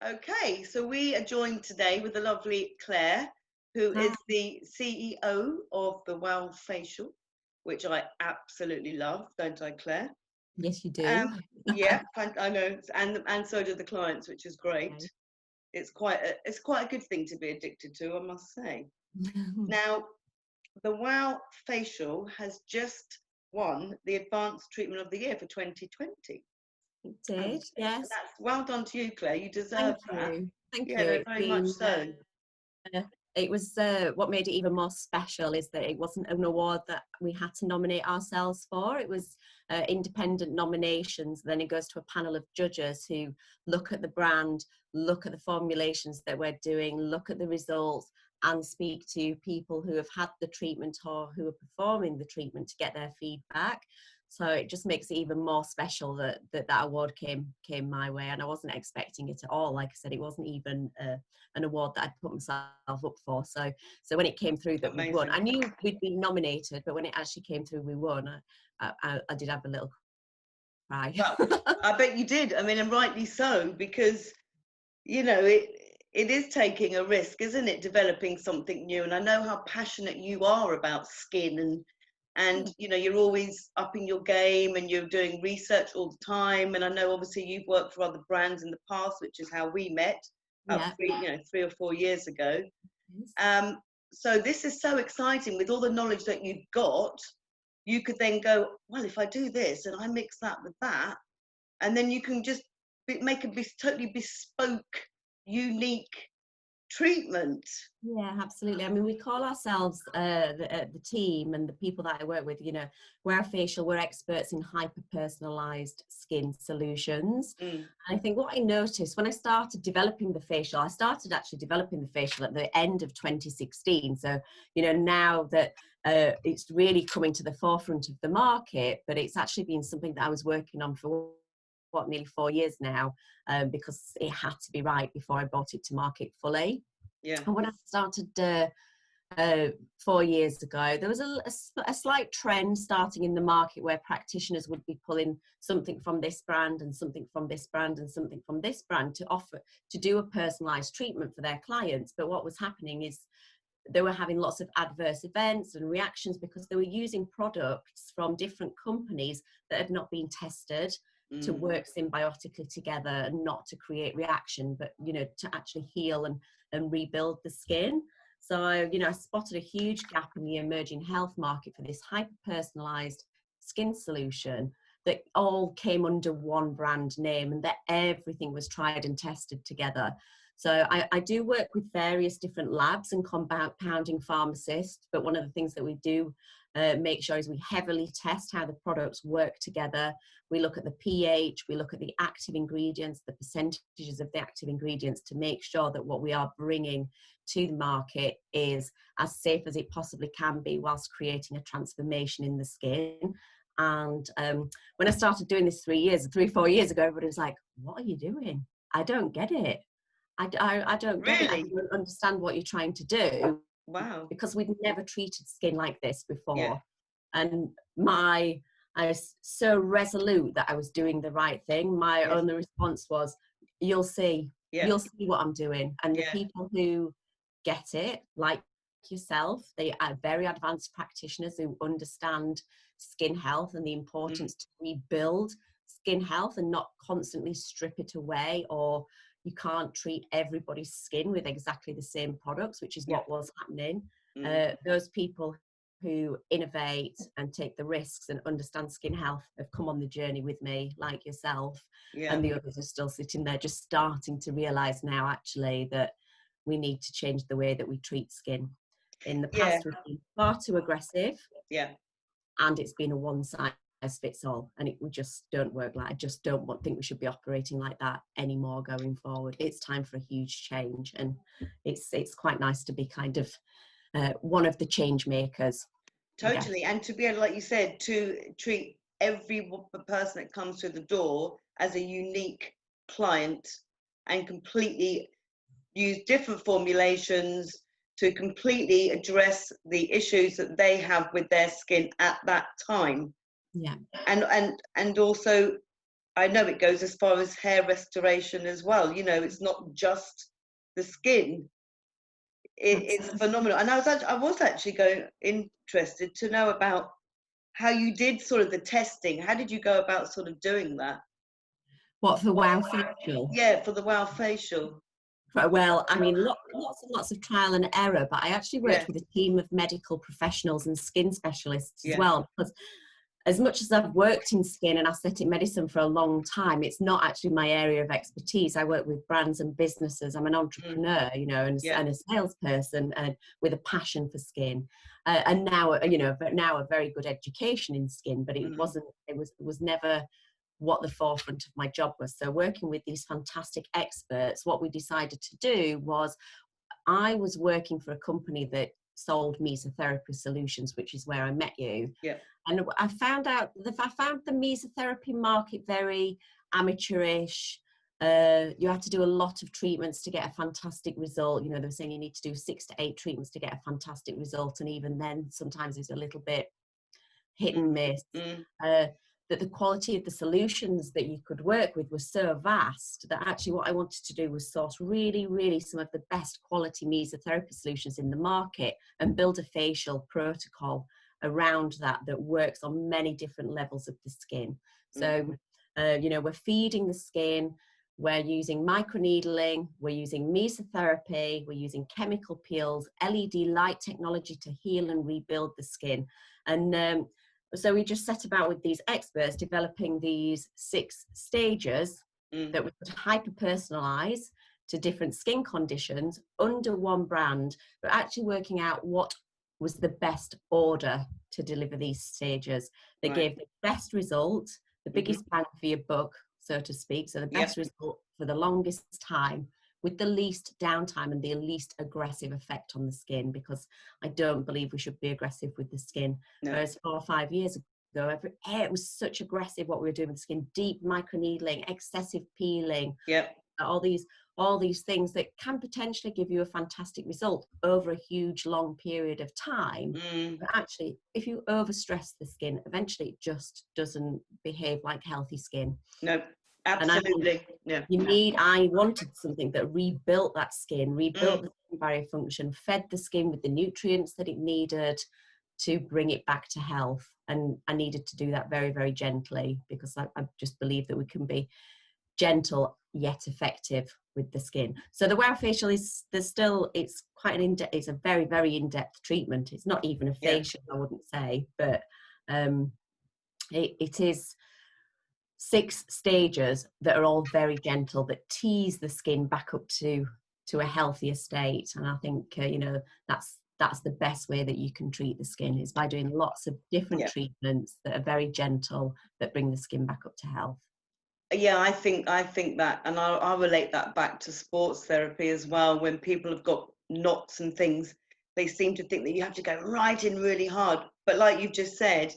Okay, so we are joined today with the lovely Claire, who is Ah, the CEO of the Wow Facial, which I absolutely love, don't I, Claire? yes, you do. Um, yeah, I know, and so do the clients, which is great. Okay. It's quite a good thing to be addicted to, I must say. Now, the Wow Facial has just won the Advanced Treatment of the Year for 2020. It And did, yes. that's well done to you, Claire. You deserve Thank that. you. Thank Yeah, you. no, It's very much been, so. uh, it was what made it even more special is that it wasn't an award that we had to nominate ourselves for. It was independent nominations. Then it goes to a panel of judges who look at the brand, look at the formulations that we're doing, look at the results, and speak to people who have had the treatment or who are performing the treatment to get their feedback. So it just makes it even more special that award came my way, and I wasn't expecting it at all. Like I said, it wasn't even an award that I'd put myself up for. So when it came through that we'd won, Amazing. I knew we'd been nominated, but when it actually came through we won, I did have a little cry. Well, I bet you did. I mean, and rightly so, because it is taking a risk, isn't it? Developing something new. And I know how passionate you are about skin, and you're always upping your game and you're doing research all the time. And I know obviously you've worked for other brands in the past, which is how we met about Yeah. 3 or 4 years ago. Yes. Um, so this is so exciting with all the knowledge that you've got. You could then go, well, if I do this and I mix that with that, and then you can just make a totally bespoke, unique treatment. Yeah, absolutely. I mean, we call ourselves the team and the people that I work with, we're facial, we're experts in hyper-personalized skin solutions. Mm. And I think what I noticed when I started developing the facial, I started actually developing the facial at the end of 2016. So, now that it's really coming to the forefront of the market, but it's actually been something that I was working on for nearly 4 years now, because it had to be right before I brought it to market fully. Yeah. And when I started 4 years ago, there was a slight trend starting in the market where practitioners would be pulling something from this brand and something from this brand and something from this brand to do a personalized treatment for their clients. But what was happening is they were having lots of adverse events and reactions because they were using products from different companies that had not been tested to Mm. work symbiotically together and not to create reaction, but to actually heal and rebuild the skin. So I spotted a huge gap in the emerging health market for this hyper personalized skin solution that all came under one brand name and that everything was tried and tested together. So I do work with various different labs and compounding pharmacists, but one of the things that we do make sure is we heavily test how the products work together. We look at the pH, we look at the active ingredients, the percentages of the active ingredients to make sure that what we are bringing to the market is as safe as it possibly can be whilst creating a transformation in the skin. And when I started doing this 4 years ago, everybody was like, what are you doing? I don't get it. I don't get it. I Really? don't understand what you're trying to do Wow. because we'd never treated skin like this Yeah. before. And I was so resolute that I was doing the right thing. My Yes. only response was, you'll see Yeah. what I'm doing. And the Yeah. people who get it, like yourself, they are very advanced practitioners who understand skin health and the Mm. importance to rebuild skin health and not constantly strip it away, or you can't treat everybody's skin with exactly the same products, which is Yeah. what was happening. Mm. Those people who innovate and take the risks and understand skin health have come on the journey with me, like yourself, Yeah. and the others are still sitting there just starting to realize now actually that we need to change the way that we treat skin. In the Yeah. past, we've been far too aggressive, Yeah. and it's been a one size fits all, and we just don't work like. I just don't think we should be operating like that anymore going forward. It's time for a huge change, and it's quite nice to be kind of one of the change makers, I guess. Totally. And to be able, like you said, to treat every person that comes through the door as a unique client and completely use different formulations to completely address the issues that they have with their skin at that time. Yeah. And also I know it goes as far as hair restoration as well. You know, it's not just the skin. It's phenomenal. And I was actually interested to know about how you did sort of the testing. How did you go about sort of doing that? What, for Wow Facial? Yeah, for the Wow Facial. Well, I mean, lots and lots of trial and error, but I actually Yeah, worked with a team of medical professionals and skin specialists as yeah. well, because as much as I've worked in skin and aesthetic medicine for a long time, it's not actually my area of expertise. I work with brands and businesses. I'm an entrepreneur, you know, and a salesperson, and with a passion for skin, and now, you know, now a very good education in skin, but it was never what the forefront of my job was. So working with these fantastic experts, what we decided to do was, I was working for a company that sold mesotherapy solutions, which is where I met you. Yeah. And I found the mesotherapy market very amateurish. You had to do a lot of treatments to get a fantastic result. You know, they were saying you need to do 6 to 8 treatments to get a fantastic result. And even then, sometimes it's a little bit hit and miss. That the quality of the solutions that you could work with was so vast that actually what I wanted to do was source really, really some of the best quality mesotherapy solutions in the market and build a facial protocol around that works on many different levels of the skin. So, you know, we're feeding the skin, we're using microneedling, we're using mesotherapy, we're using chemical peels, LED light technology to heal and rebuild the skin. And so we just set about with these experts developing these 6 stages that we could hyper-personalize to different skin conditions under one brand, but actually working out what was the best order to deliver these stages that gave the best result, the biggest bang for your buck, so to speak. So the best result for the longest time, with the least downtime and the least aggressive effect on the skin, because I don't believe we should be aggressive with the skin. No. Whereas 4 or 5 years ago, it was such aggressive what we were doing with the skin, deep microneedling, excessive peeling, all these things that can potentially give you a fantastic result over a huge long period of time. But actually, if you overstress the skin, eventually it just doesn't behave like healthy skin. No. Absolutely. I wanted something that rebuilt that skin, rebuilt the skin barrier function, fed the skin with the nutrients that it needed to bring it back to health. And I needed to do that very, very gently, because I just believe that we can be gentle yet effective with the skin. So the Wow Facial it's quite it's a very, very in-depth treatment. It's not even a facial, I wouldn't say, but it is 6 stages that are all very gentle, that tease the skin back up to a healthier state. And I think you know, that's the best way that you can treat the skin, is by doing lots of different treatments that are very gentle, that bring the skin back up to health. Yeah, I think that, and I'll relate that back to sports therapy as well. When people have got knots and things, they seem to think that you have to go right in really hard. But like you've just said,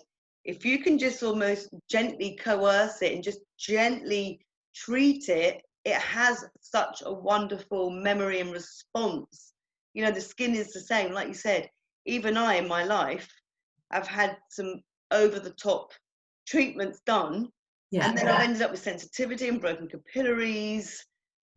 if you can just almost gently coerce it and just gently treat it, it has such a wonderful memory and response. You know, the skin is the same. Like you said, even I, in my life, I've had some over-the-top treatments done. And then I've ended up with sensitivity and broken capillaries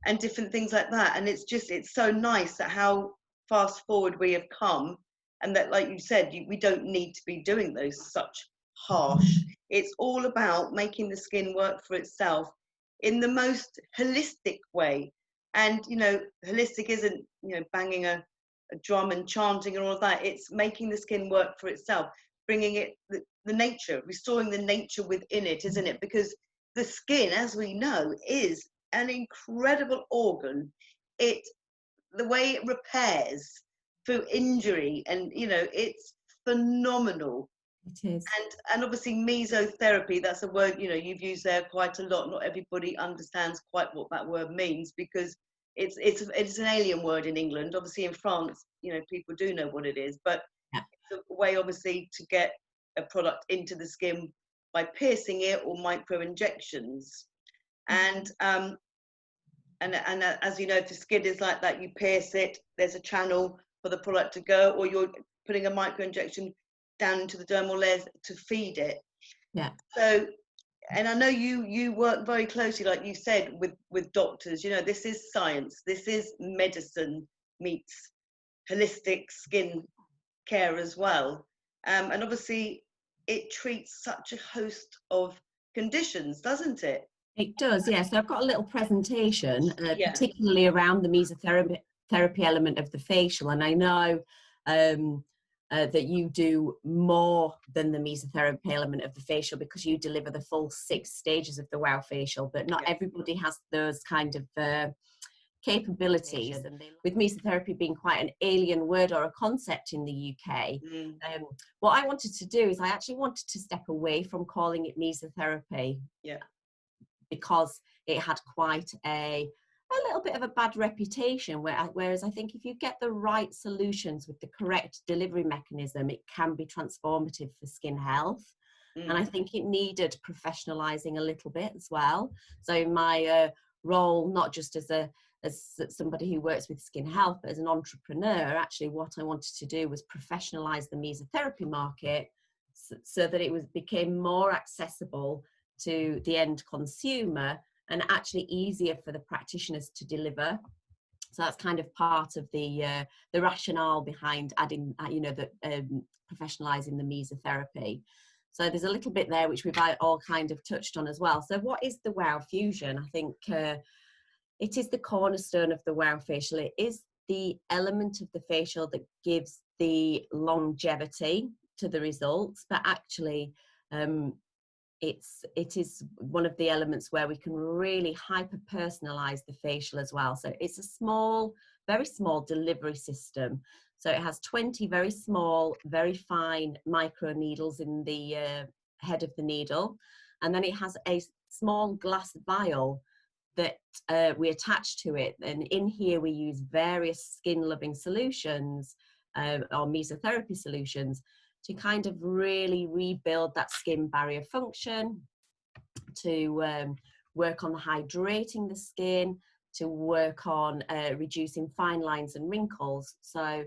and different things like that. And it's so nice that how fast forward we have come, and that, like you said, we don't need to be doing those such harsh. It's all about making the skin work for itself in the most holistic way. And, you know, holistic isn't, you know, banging a drum and chanting and all of that. It's making the skin work for itself, bringing it the nature, restoring the nature within it, isn't it? Because the skin, as we know, is an incredible organ. The way it repairs through injury, and you know, it's phenomenal. It is. And obviously mesotherapy, that's a word, you know, you've used there quite a lot. Not everybody understands quite what that word means, because it's an alien word in England. Obviously in France, you know, people do know what it is, but it's a way obviously to get a product into the skin by piercing it or micro injections. And as you know, if the skin is like that, you pierce it, there's a channel for the product to go, or you're putting a micro injection down into the dermal layers to feed it. Yeah. So and I know you work very closely, like you said, with doctors. You know, this is science. This is medicine meets holistic skin care as well. And obviously, it treats such a host of conditions, doesn't it? It does, yes. So I've got a little presentation, Yeah. particularly around the mesotherapy element of the facial. And I know that you do more than the mesotherapy element of the facial because you deliver the full 6 stages of the WOW facial, but not everybody has those kind of capabilities. With mesotherapy being quite an alien word or a concept in the UK, what I wanted to do is I actually wanted to step away from calling it mesotherapy. Yeah. Because it had quite a little bit of a bad reputation, whereas I think if you get the right solutions with the correct delivery mechanism, it can be transformative for skin health. And I think it needed professionalizing a little bit as well. So in my role, not just as somebody who works with skin health, but as an entrepreneur, actually what I wanted to do was professionalize the mesotherapy market so that it became more accessible to the end consumer and actually easier for the practitioners to deliver. So that's kind of part of the rationale behind adding, professionalizing the mesotherapy. So there's a little bit there which we've all kind of touched on as well. So what is the WOW Fusion? I think it is the cornerstone of the WOW facial. It is the element of the facial that gives the longevity to the results, but actually it is one of the elements where we can really hyper personalize the facial as well. So it's a small, very small delivery system. So it has 20 very small, very fine micro needles in the head of the needle, and then it has a small glass vial that we attach to it, and in here we use various skin loving solutions or mesotherapy solutions to kind of really rebuild that skin barrier function, to work on hydrating the skin, to work on reducing fine lines and wrinkles. So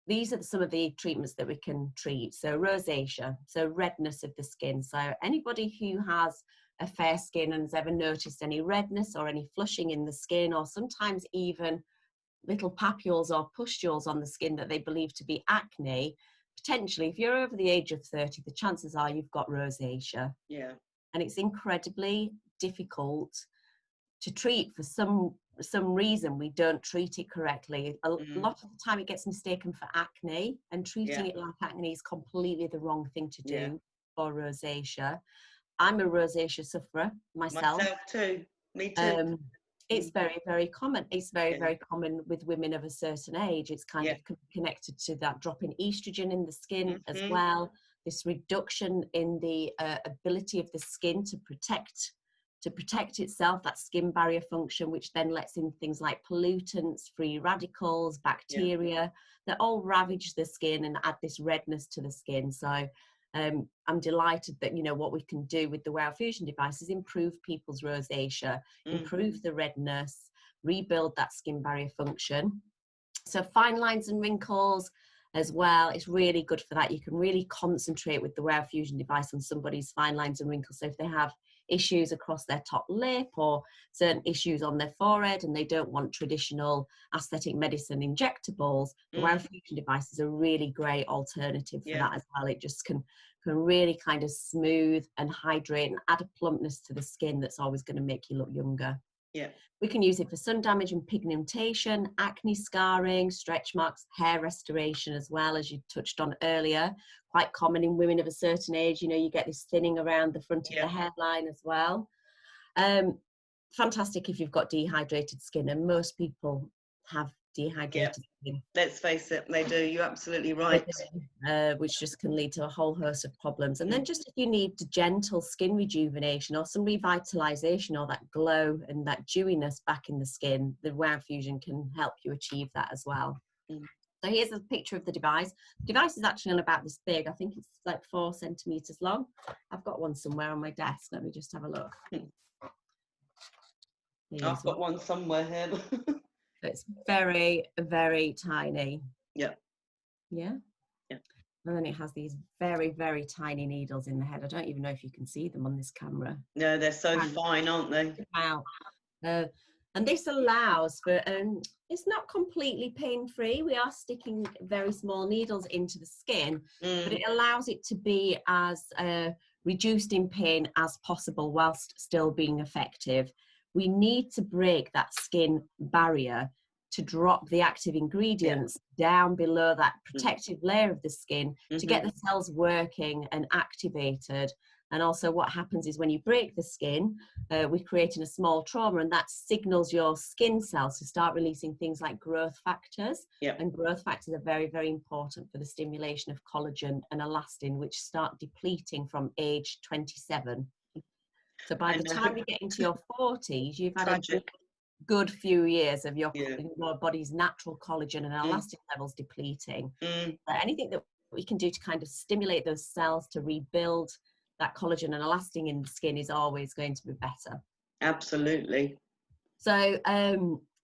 these are some of the treatments that we can treat. So rosacea, so redness of the skin. So anybody who has a fair skin and has ever noticed any redness or any flushing in the skin, or sometimes even little papules or pustules on the skin that they believe to be acne, potentially, if you're over the age of 30, the chances are you've got rosacea. Yeah. And it's incredibly difficult to treat. For some reason we don't treat it correctly. A lot of the time it gets mistaken for acne, and treating it like acne is completely the wrong thing to do for rosacea. I'm a rosacea sufferer myself too. Me too. It's very, very common. It's very, very common with women of a certain age. It's kind of connected to that drop in estrogen in the skin as well. This reduction in the ability of the skin to protect itself, that skin barrier function, which then lets in things like pollutants, free radicals, bacteria, that all ravage the skin and add this redness to the skin. So I'm delighted that, you know, what we can do with the WOW Fusion device is improve people's rosacea, improve the redness, rebuild that skin barrier function. So fine lines and wrinkles as well, it's really good for that. You can really concentrate with the WOW Fusion device on somebody's fine lines and wrinkles. So if they have issues across their top lip or certain issues on their forehead and they don't want traditional aesthetic medicine injectables, the WOW Fusion device is a really great alternative for that as well. It just can really kind of smooth and hydrate and add a plumpness to the skin that's always going to make you look younger. Yeah. We can use it for sun damage and pigmentation, acne scarring, stretch marks, hair restoration as well, as you touched on earlier. Quite common in women of a certain age, you know, you get this thinning around the front of the hairline as well. Fantastic if you've got dehydrated skin, and most people have dehydrated skin. Let's face it, they do. You're absolutely right. Which just can lead to a whole host of problems. And then just if you need gentle skin rejuvenation or some revitalization or that glow and that dewiness back in the skin, the WOW Fusion can help you achieve that as well. So here's a picture of the device. The device is actually on about this big. I think it's like 4 centimeters long. I've got one somewhere on my desk. Let me just have a look. I've got one somewhere here. It's very, very tiny. Yeah. Yeah. Yeah. And then it has these very, very tiny needles in the head. I don't even know if you can see them on this camera. No, they're so And fine, aren't they? out. And this allows for, it's not completely pain-free. We are sticking very small needles into the skin, but it allows it to be as reduced in pain as possible whilst still being effective. We need to break that skin barrier to drop the active ingredients down below that protective layer of the skin to get the cells working and activated. And also what happens is when you break the skin, we're creating a small trauma, and that signals your skin cells to start releasing things like growth factors. And growth factors are very, very important for the stimulation of collagen and elastin, which start depleting from age 27. So by the time you get into your 40s, you've had a good few years of your body's natural collagen and elastin levels depleting. Anything that we can do to kind of stimulate those cells to rebuild that collagen and elastin in the skin is always going to be better. Absolutely. So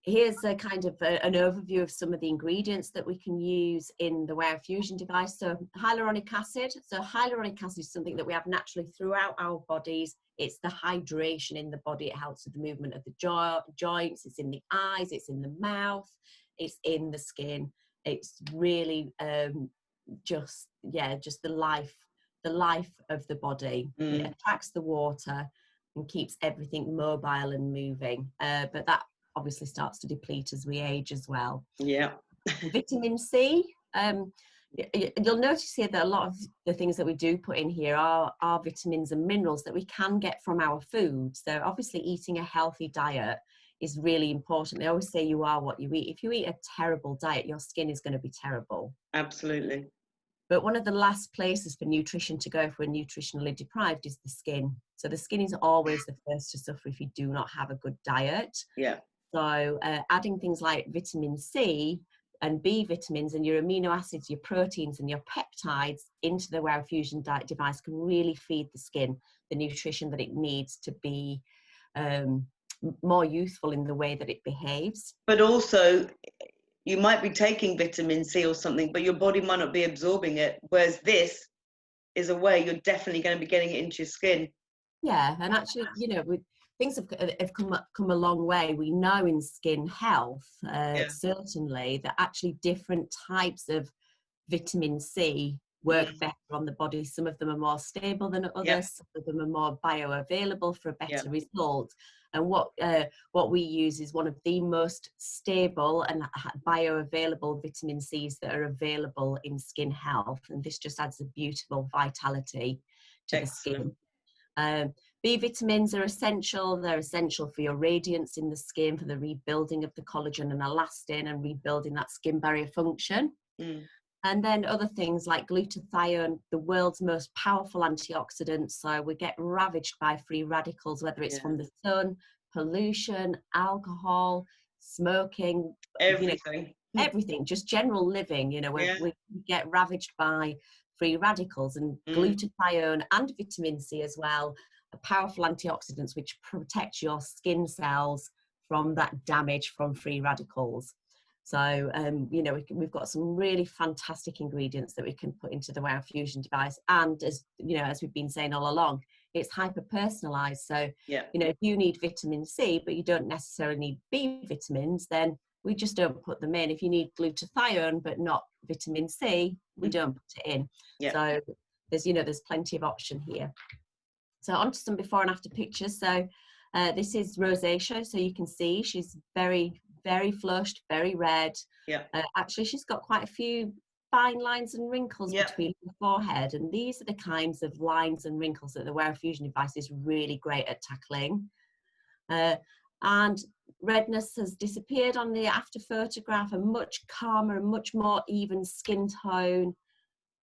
here's a kind of an overview of some of the ingredients that we can use in the Wear Fusion device. So hyaluronic acid. So hyaluronic acid is something that we have naturally throughout our bodies. It's the hydration in the body. It helps with the movement of the joints. It's in the eyes. It's in the mouth. It's in the skin. It's really just the life of the body. It attracts the water and keeps everything mobile and moving. But that obviously starts to deplete as we age as well. Vitamin C. You'll notice here that a lot of the things that we do put in here are vitamins and minerals that we can get from our food. So obviously eating a healthy diet is really important. They always say you are what you eat. If you eat a terrible diet, your skin is going to be terrible. Absolutely. But one of the last places for nutrition to go if we're nutritionally deprived is the skin. So the skin is always the first to suffer if you do not have a good diet. So adding things like vitamin C and B vitamins and your amino acids, your proteins and your peptides into the Wear Fusion diet device can really feed the skin the nutrition that it needs to be more youthful in the way that it behaves. But also, you might be taking vitamin C or something, but your body might not be absorbing it. Whereas this is a way you're definitely going to be getting it into your skin. Yeah, and actually, things have come a long way. We know in skin health, certainly, that actually different types of vitamin C work better on the body. Some of them are more stable than others. Some of them are more bioavailable for a better result. And what we use is one of the most stable and bioavailable vitamin C's that are available in skin health. And this just adds a beautiful vitality to the skin. B vitamins are essential. They're essential for your radiance in the skin, for the rebuilding of the collagen and elastin and rebuilding that skin barrier function. And then other things like glutathione, the world's most powerful antioxidant. So we get ravaged by free radicals, whether it's from the sun, pollution, alcohol, smoking, everything, just general living, we get ravaged by free radicals, and glutathione and vitamin C as well are powerful antioxidants which protect your skin cells from that damage from free radicals. So, we've got some really fantastic ingredients that we can put into the Wear Fusion device. And as we've been saying all along, it's hyper-personalized. So, if you need vitamin C, but you don't necessarily need B vitamins, then we just don't put them in. If you need glutathione, but not vitamin C, we don't put it in. So there's plenty of option here. So on to some before and after pictures. So this is rosacea. So you can see she's very, very flushed, very red. Actually, she's got quite a few fine lines and wrinkles between the forehead. And these are the kinds of lines and wrinkles that the Wear Fusion device is really great at tackling. And redness has disappeared on the after photograph, a much calmer and much more even skin tone,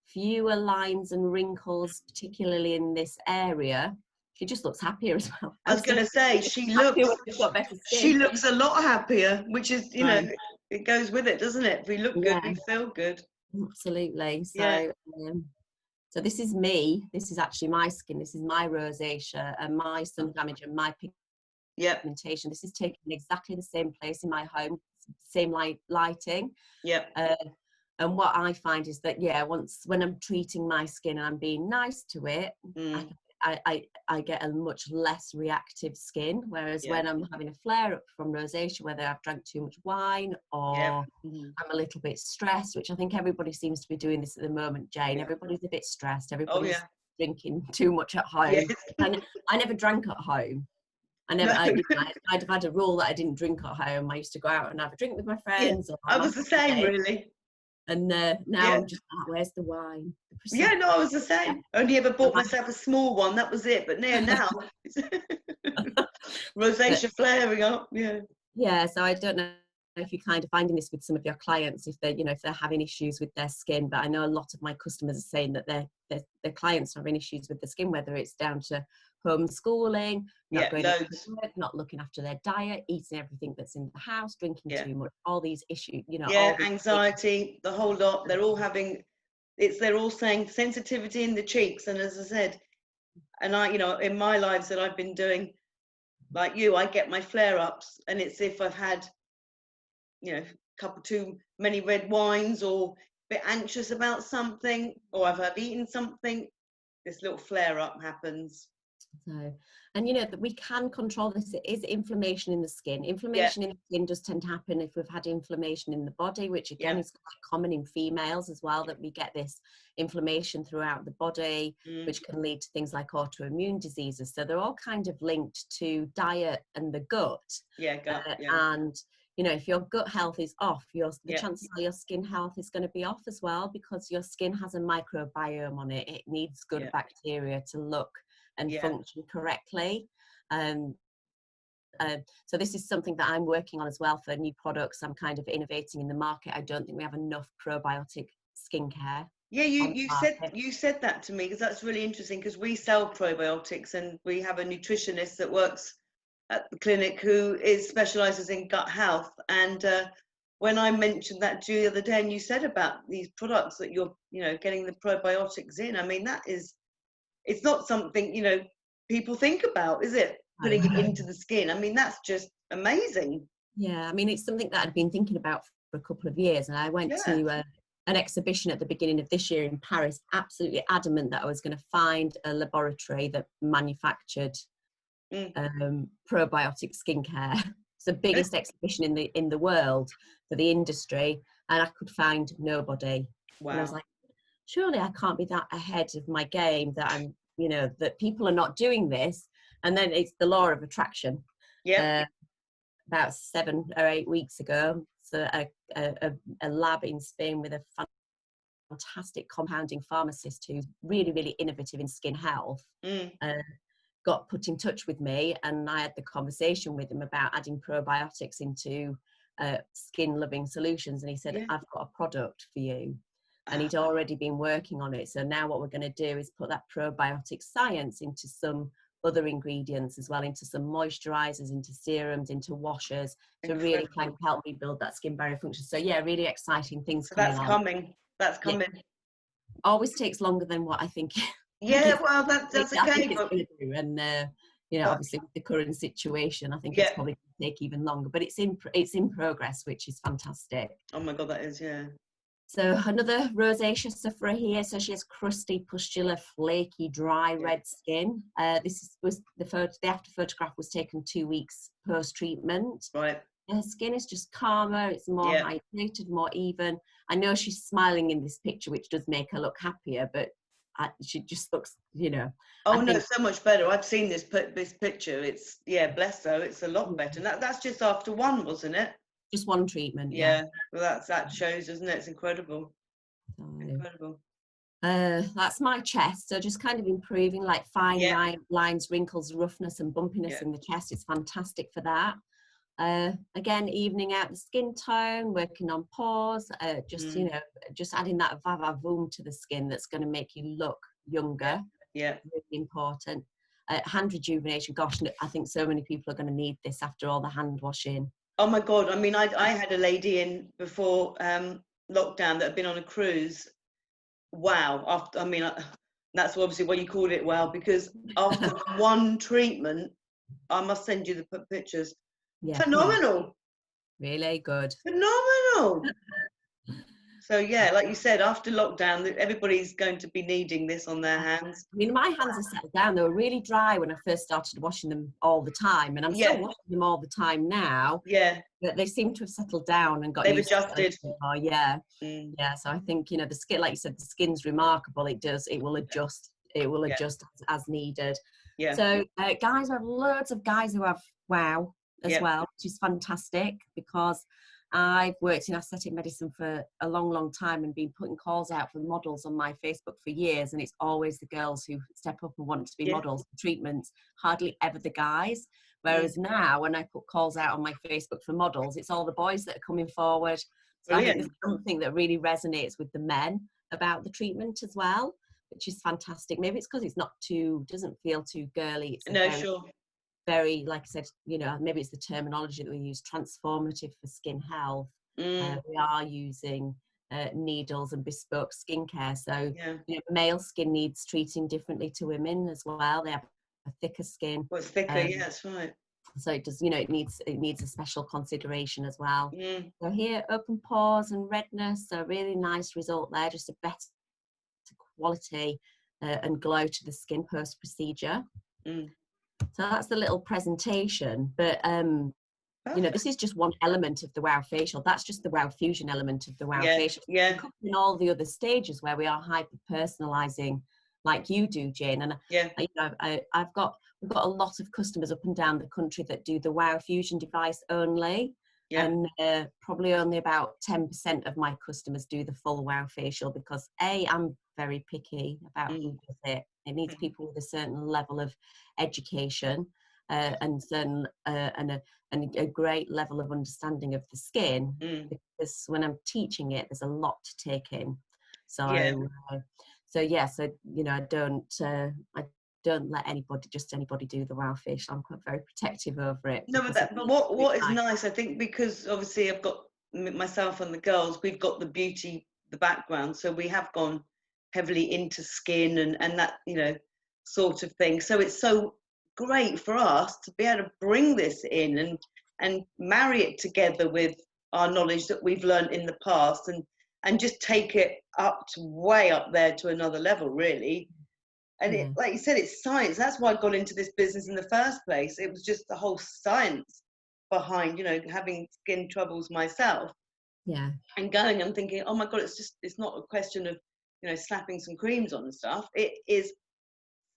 fewer lines and wrinkles, particularly in this area. She just looks happier as well. I was going to say, she looks a lot happier, which is, it goes with it, doesn't it? If we look good, we feel good. Absolutely. So, so this is me. This is actually my skin. This is my rosacea and my sun damage and my pigmentation. This is taken in exactly the same place in my home, same lighting. And what I find is that, yeah, when I'm treating my skin and I'm being nice to it, I get a much less reactive skin. Whereas when I'm having a flare up from rosacea, whether I've drank too much wine or I'm a little bit stressed, which I think everybody seems to be doing this at the moment, Jane. Everybody's a bit stressed. Everybody's drinking too much at home. I never drank at home. I'd have had a rule that I didn't drink at home. I used to go out and have a drink with my friends. I was the same, really. And now I'm just like, where's the wine? Yeah, no, I was the same. Only ever bought myself a small one. That was it. But now rosacea flaring up. Yeah. So I don't know if you're kind of finding this with some of your clients, if they're having issues with their skin. But I know a lot of my customers are saying that their clients are having issues with the skin, whether it's down to homeschooling, not going to work, not looking after their diet, eating everything that's in the house, drinking too much, all these issues, all anxiety, the whole lot. They're all having they're all saying sensitivity in the cheeks. And as I said, and I, in my lives that I've been doing, like you, I get my flare-ups, and it's if I've had a couple too many red wines, or a bit anxious about something, or I've eaten something, this little flare-up happens. So, and that we can control this. It is inflammation in the skin. Inflammation in the skin does tend to happen if we've had inflammation in the body, which again is quite common in females as well, that we get this inflammation throughout the body, which can lead to things like autoimmune diseases. So they're all kind of linked to diet and the gut. And if your gut health is off, the chances are your skin health is going to be off as well, because your skin has a microbiome on it. It needs good bacteria to look and function correctly. So this is something that I'm working on as well for new products. I'm kind of innovating in the market. I don't think we have enough probiotic skincare. Yeah, you said that to me, because that's really interesting, because we sell probiotics, and we have a nutritionist that works at the clinic who specializes in gut health. And when I mentioned that to you the other day, and you said about these products that you're getting the probiotics in, I mean, it's not something people think about, is it? Putting it into the skin. I mean, that's just amazing. Yeah, I mean, it's something that I'd been thinking about for a couple of years, and I went to an exhibition at the beginning of this year in Paris, absolutely adamant that I was going to find a laboratory that manufactured probiotic skincare. It's the biggest exhibition in the world for the industry, and I could find nobody. Wow. And I was like, surely I can't be that ahead of my game, that I'm that people are not doing this. And then it's the law of attraction. About 7 or 8 weeks ago, so a lab in Spain with a fantastic compounding pharmacist who's really, really innovative in skin health got put in touch with me, and I had the conversation with him about adding probiotics into skin loving solutions, and he said, I've got a product for you. And he'd already been working on it. So now what we're going to do is put that probiotic science into some other ingredients as well, into some moisturizers, into serums, into washers, to really kind of help me build that skin barrier function. So really exciting things coming on. That's coming. Always takes longer than what I think. Well, that's okay. And obviously with the current situation, I think it's probably going to take even longer. But it's in progress, which is fantastic. Oh my God, that is, So another rosacea sufferer here. So she has crusty, pustular, flaky, dry, red skin. Was the after photograph was taken 2 weeks post-treatment. Right. Her skin is just calmer. It's more hydrated, more even. I know she's smiling in this picture, which does make her look happier, but she just looks, Oh no, so much better. I've seen this picture. It's bless her. It's a lot better. And that's just after one, wasn't it? Just one treatment. Well, that shows, doesn't it? It's incredible. That's my chest. So just kind of improving, like fine lines, wrinkles, roughness, and bumpiness in the chest. It's fantastic for that. Again, evening out the skin tone, working on pores, just adding that va-va-voom to the skin that's going to make you look younger. Really important. Hand rejuvenation. Gosh, I think so many people are going to need this after all the hand washing. Oh my God. I mean, I had a lady in before lockdown that had been on a cruise. Wow. That's obviously why you called it wow, because after one treatment, I must send you the pictures. Phenomenal. Really good. Phenomenal. So yeah, like you said, after lockdown, everybody's going to be needing this on their hands. I mean, my hands are settled down. They were really dry when I first started washing them all the time, and I'm still Yeah, washing them all the time now. yeah, But they seem to have settled down and got they've used to it a adjusted. little more. Yeah, Mm, yeah. So I think, you know, the skin, like you said, the skin's remarkable. It will adjust. It will yeah, adjust as needed. yeah, So guys, we have loads of guys who have wow as yeah, well, which is fantastic, because I've worked in aesthetic medicine for a long, long time and been putting calls out for models on my Facebook for years. And it's always the girls who step up and want to be yeah. models for treatments, hardly ever the guys. Mm, Whereas now, when I put calls out on my Facebook for models, it's all the boys that are coming forward. So I think brilliant. there's something that really resonates with the men about the treatment as well, which is fantastic. Maybe it's because it's not too, doesn't feel too girly. It's a No, very, sure. very, like I said, you know, maybe it's the terminology that we use, transformative for skin health. Mm, We are using needles and bespoke skincare. So, yeah. you know, male skin needs treating differently to women as well. They have a thicker skin. Well, it's thicker. Yeah, that's right. So it does, you know, it needs a special consideration as well. Mm, So here, open pores and redness, a really nice result there, just a better quality and glow to the skin post procedure. mm. So that's the little presentation, but you know, Perfect. this is just one element of the wow facial. That's just the wow fusion element of the wow Yeah, facial. yeah, In all the other stages where we are hyper personalizing, like you do, Jane. And yeah, you know, we've got a lot of customers up and down the country that do the wow fusion device only, yeah. and probably only about 10% of my customers do the full wow facial, because I'm very picky about who Mm, does it. It needs mm, people with a certain level of education and certain and a great level of understanding of the skin, mm. because when I'm teaching it, there's a lot to take in. So Yeah. so yeah, so you know, I don't let anybody do the wow facial. I'm quite very protective over it, No, because it but needs to be what is right. nice, I think, because obviously I've got myself and the girls, we've got the beauty, the background, so we have gone heavily into skin and that, you know, sort of thing. So it's so great for us to be able to bring this in and marry it together with our knowledge that we've learned in the past and just take it up to way up there to another level, really. And it, Yeah, like you said, it's science. That's why I got into this business in the first place. It was just the whole science behind, you know, having skin troubles myself yeah. and going and thinking, oh my God, it's not a question of, you know, slapping some creams on and stuff. It is,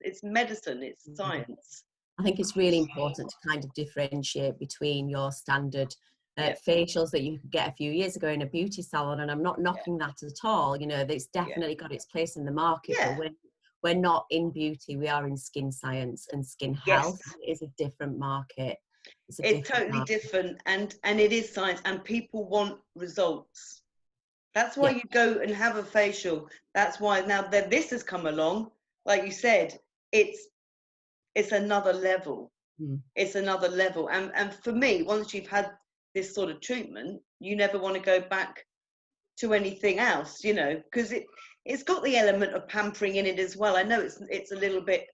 it's medicine, it's science. I think it's really important to kind of differentiate between your standard Yeah, facials that you could get a few years ago in a beauty salon, and I'm not yeah, knocking that at all. You know, it's yeah, definitely got its place in the market, but yeah. we're not in beauty. We are in skin science and skin Yes, health. It is a different market. It's a it's different totally market. different, and it is science, and people want results. That's why Yeah, you go and have a facial. That's why now that this has come along, like you said, it's it's another level. mm, It's another level. And for me, once you've had this sort of treatment, you never want to go back to anything else, you know, because it's got the element of pampering in it as well. I know it's a little bit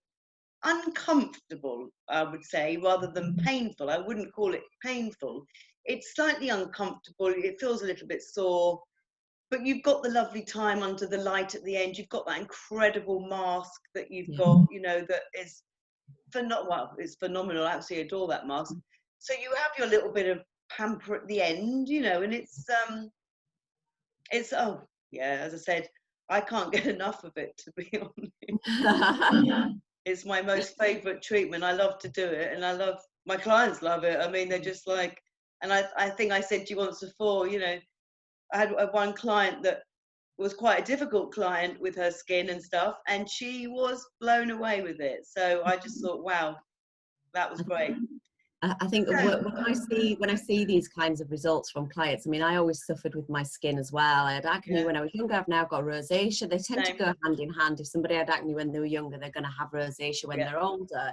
uncomfortable, I would say, rather than painful. I wouldn't call it painful. It's slightly uncomfortable. It feels a little bit sore, but you've got the lovely time under the light at the end. You've got that incredible mask that you've yeah. got, you know, that is well, it's phenomenal. I absolutely adore that mask. So you have your little bit of pamper at the end, you know, and it's oh yeah, as I said, I can't get enough of it, to be honest. It's my most favourite treatment. I love to do it, and I love my clients love it. I mean, they're just like, and I think I said to you once before, you know, I had one client that was quite a difficult client with her skin and stuff, and she was blown away with it. So I just thought, wow, that was great. I think So, when I see these kinds of results from clients, I mean, I always suffered with my skin as well. I had acne yeah, when I was younger. I've now got rosacea. They tend to same. go hand in hand. If somebody had acne when they were younger, they're going to have rosacea when Yeah, they're older.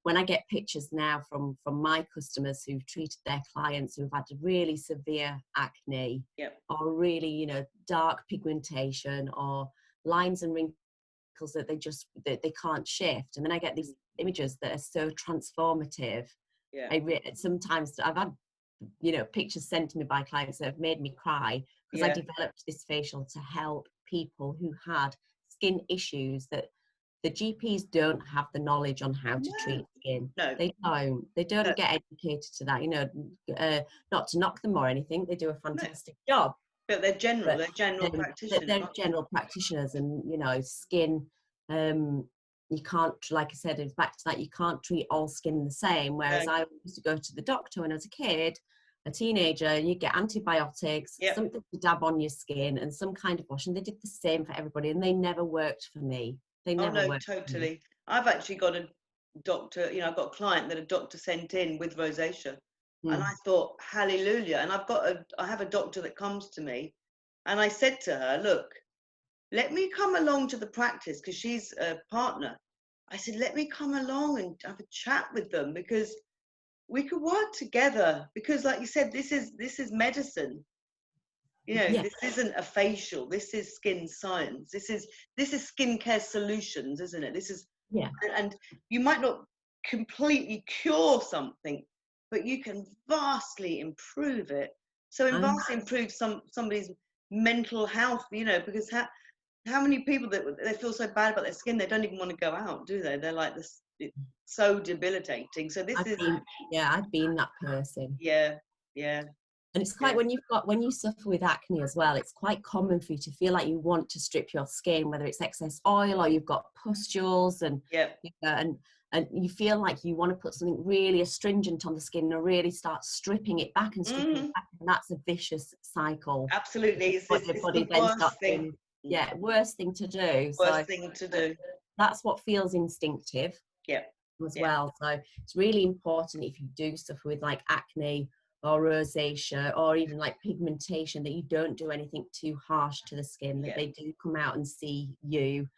When I get pictures now from my customers who've treated their clients who've had really severe acne, yeah, or really, you know, dark pigmentation or lines and wrinkles that they can't shift, and then I get these images that are so transformative. yeah. Sometimes I've had, you know, pictures sent to me by clients that have made me cry because I developed this facial to help people who had skin issues that the GPs don't have the knowledge on how to treat skin. No. They don't get educated to that, you know, not to knock them or anything. They do a fantastic job. But they're general practitioners. They're general practitioners, and, you know, skin, you can't, like I said, it's back to that, you can't treat all skin the same. Whereas I used to go to the doctor when I was a kid, a teenager, you get antibiotics, something to dab on your skin and some kind of wash, and they did the same for everybody, and they never worked for me. They never worked totally. for me. I've actually got a doctor, you know, I've got a client that a doctor sent in with rosacea, and I thought, hallelujah. And I have a doctor that comes to me, and I said to her, look, let me come along to the practice, because she's a partner. I said, let me come along and have a chat with them, because we could work together, because like you said, this is medicine. You know, this isn't a facial, this is skin science. This is skincare solutions, isn't it? This is, and you might not completely cure something, but you can vastly improve it. So vastly improve somebody's mental health, you know, because how many people that they feel so bad about their skin, they don't even want to go out, do they? They're like, this, it's so debilitating. So this I've been that person. And it's quite, when you suffer with acne as well, it's quite common for you to feel like you want to strip your skin, whether it's excess oil or you've got pustules, and and you feel like you want to put something really astringent on the skin and really start stripping it back and stripping it back, and that's a vicious cycle. Absolutely. It's the worst thing. Worst thing to do. Worst thing to do. That's what feels instinctive as well. So it's really important, if you do suffer with like acne or rosacea or even like pigmentation, that you don't do anything too harsh to the skin, that they do come out and see you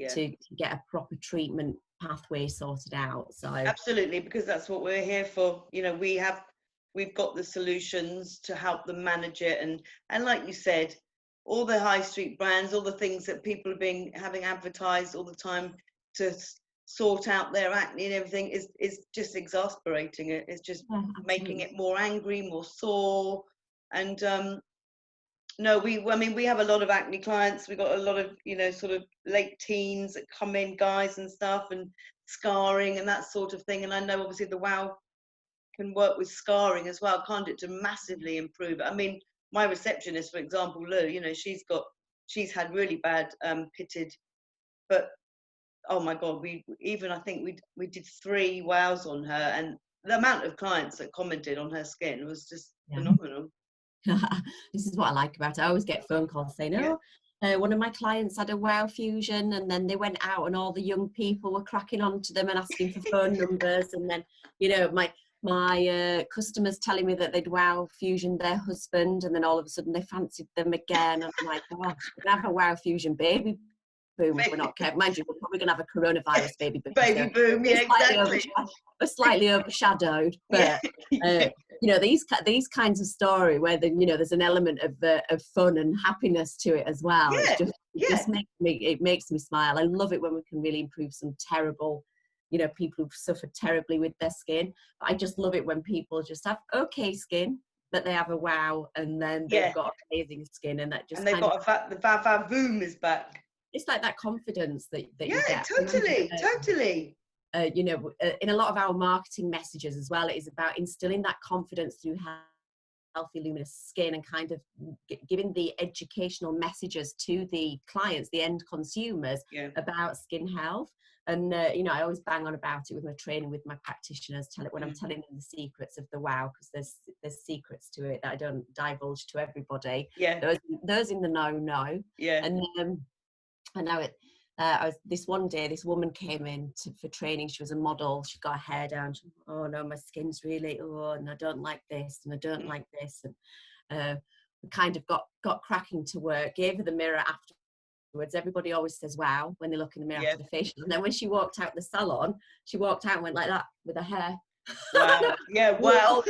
to get a proper treatment pathway sorted out. So absolutely, because that's what we're here for. You know, we've got the solutions to help them manage it, and like you said, all the high street brands, all the things that people are having advertised all the time to sort out their acne and everything is just exasperating it. It's just making it more angry, more sore. And we have a lot of acne clients. We've got a lot of, you know, sort of late teens that come in, guys and stuff, and scarring and that sort of thing. And I know obviously the WOW can work with scarring as well, can't it, to massively improve it. I mean, my receptionist, for example, Lou, you know, she's had really bad pitted, but oh my God, I think we did 3 wows on her, and the amount of clients that commented on her skin was just phenomenal. This is what I like about it. I always get phone calls saying, one of my clients had a WOW fusion, and then they went out and all the young people were cracking onto them and asking for phone numbers, and then, you know, my customers telling me that they'd WOW fusion their husband, and then all of a sudden they fancied them again, and I'm like, oh, we're gonna have a WOW fusion baby boom if we're not careful. Mind you, we're probably going to have a coronavirus baby boom. Baby boom, exactly. We're slightly overshadowed, but you know, these kinds of story where there's an element of fun and happiness to it as well. It just makes me smile. I love it when we can really improve some terrible, you know, people who've suffered terribly with their skin. But I just love it when people just have okay skin, but they have a WOW, and then they've got amazing skin, and that just and they've got the va-va-voom is back. It's like that confidence that you get. Totally. You know, in a lot of our marketing messages as well, it is about instilling that confidence through healthy, luminous skin, and kind of giving the educational messages to the clients, the end consumers, about skin health. And you know, I always bang on about it with my training with my practitioners. When I'm telling them the secrets of the WOW, because there's secrets to it that I don't divulge to everybody. Those in the know. And now this one day, this woman came in for training. She was a model. She got her hair down. She, oh no, my skin's really, and I don't like this, and I don't like this. And we kind of got cracking to work. Gave her the mirror afterwards. Everybody always says wow when they look in the mirror after the facial. And then when she walked out the salon, she walked out and went like that with her hair. Wow. Well.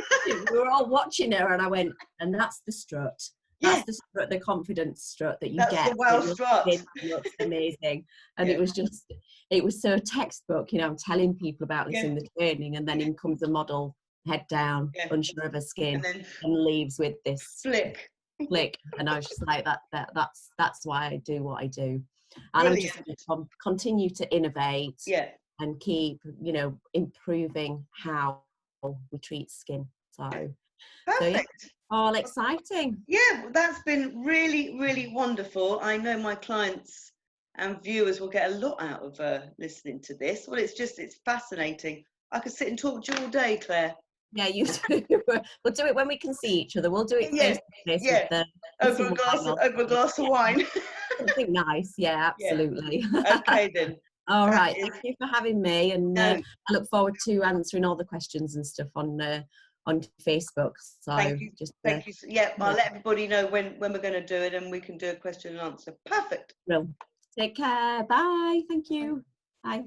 We were all watching her, and I went, and that's the strut. That's the strut, the confidence strut that you get. That's the WOW strut. It looks amazing. And it was so textbook, you know, I'm telling people about this in the training, and then in comes a model, head down, unsure of her skin, and leaves with this flick. click, and I was just like, that's why I do what I do. And I'm just Brilliant. going to continue to innovate Yeah. and keep, improving how we treat skin. So yeah, Perfect. all exciting. Yeah, well, that's been really, really wonderful. I know my clients and viewers will get a lot out of listening to this. Well, it's fascinating. I could sit and talk to you all day, Claire. Yeah, you do. We'll do it when we can see each other. We'll do it face Yeah, to face yeah. with some wine or Over a something. glass of Yeah, wine. something nice. Yeah, Yeah. absolutely. Okay then. All That right. is Thank you for having me, and no. I look forward to answering all the questions and stuff on Facebook. So Thank you. just Thank you. Yeah, I'll yeah, let everybody know when we're going to do it, and we can do a question and answer. Perfect. well, take care. Bye. Thank Bye. you. Bye.